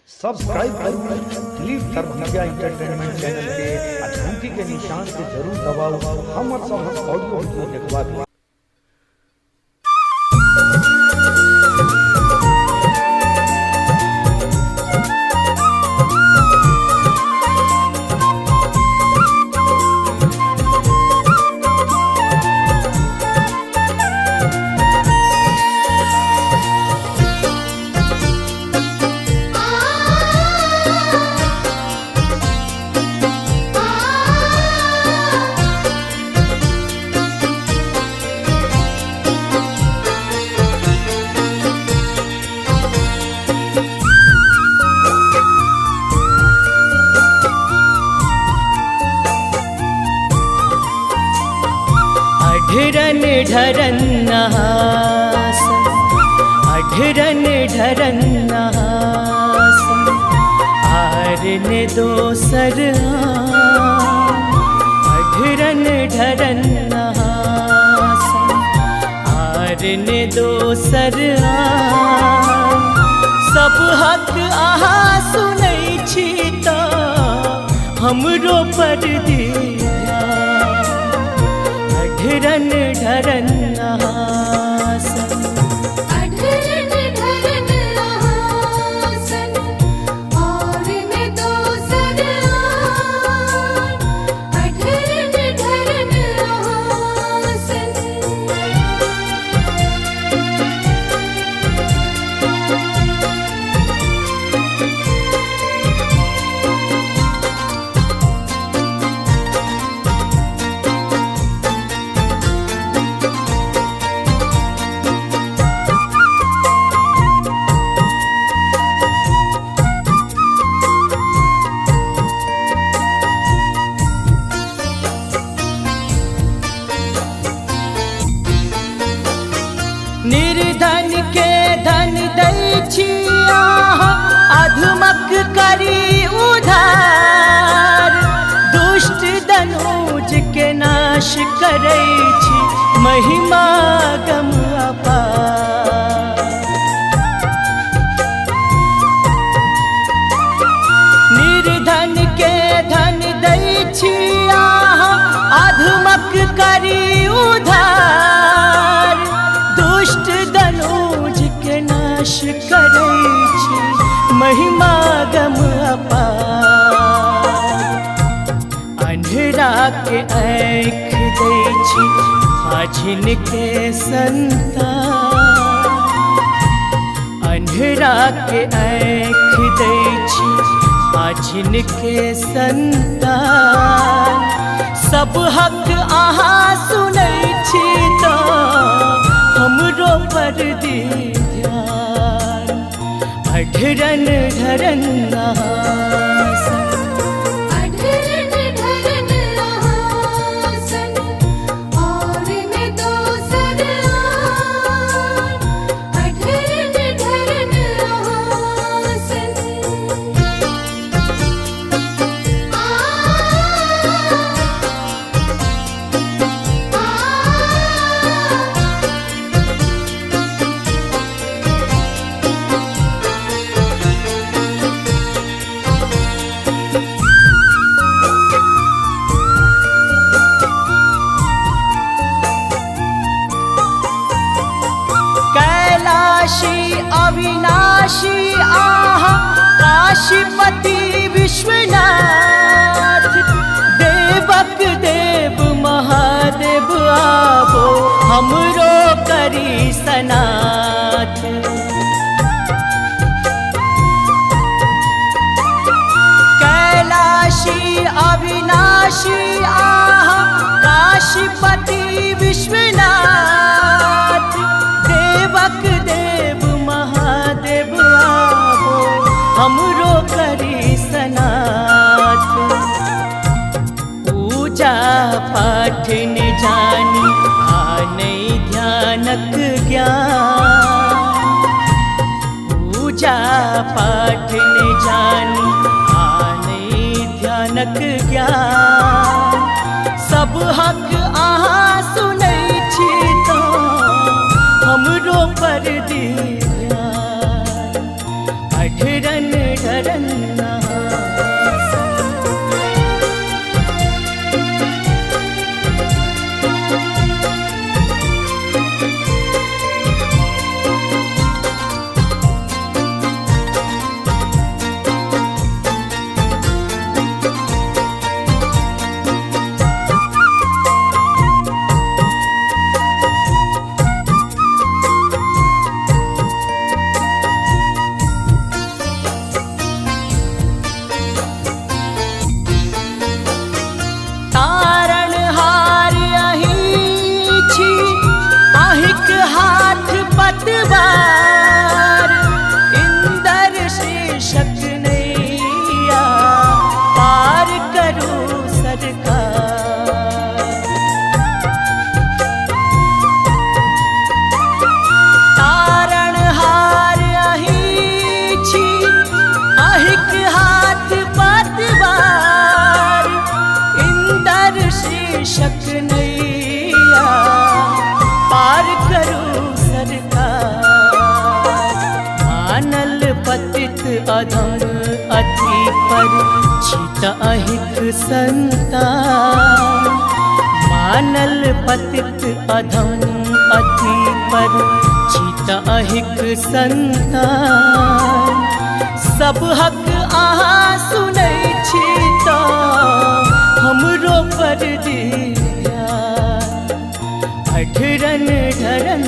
Subscribe करूँ दिलीप सर्वज्ञा entertainment channel के घंटी के निशान के जरूर दबाओ। हम ऑडियो वीडियो देखवा दो। अढरन ढरन नहासन, अढरन ढरन नहासन, आर ने दोसर अढरन ढरन नहासन, आर ने दोसर सब हक अहाँ सुनै छी तऽ हमरो पर दिया। अढरन ढरन नहासन, अढरन ढरन नहासन, और ने दोसर अढरन ढरन नहासन। निर्धन के धन दै छी अहाँ, अधमक करी उधार। दुष्ट दनुज के नाश करै छी, महिमा गम अपार। निर्धन के धन दै छी अहाँ, अधमक करी उधार। दुष्ट दनुज के नाश करै छी, महिमा गम अपार। अंधरा के आँख दै छी, आझिन के संतान। अंधरा के आँख दै छी, आझिन के संतान। सब हक अहाँ सुनै छी तऽ हमरो पर दी ध्यान। अढरन ढरन नहासन, अढरन ढरन नहासन, और ने दोसर अढरन ढरन नहासन। कैलाशी अविनाशी आहा, काशीपति विश्वनाथ। देवक देव महादेव आबो, हमरो करी सनाथ। कैलाशी अविनाशी आहा, काशीपति विश्वनाथ। देवक देव महादेव आबो, हमरो करी सनाथ। पूजा पाठ ने जानी, आनै ध्यानक ज्ञान। पूजा पाठ ने जानी, आनै ध्यानक ज्ञान। सब हक अहाँ सुनै छी तऽ हमरो पर दी ध्यान। अढरन ढरन नहासन। तारणहार अहीं छी, अहिक हाथ पतवार, इंदर शीर्षक नैया पार करू सरकार। तारणहार अहीं छी, अहिक हाथ पतवार, इंदर शीर्षक नैया पार करू सरकार। मानल पतित अधम अति पर छित अहिक संतान। मानल पतित अधम अति पर छित अहिक संतान। सब हक अहाँ सुनै छी तऽ हमरो पर दिया, अढरन ढरन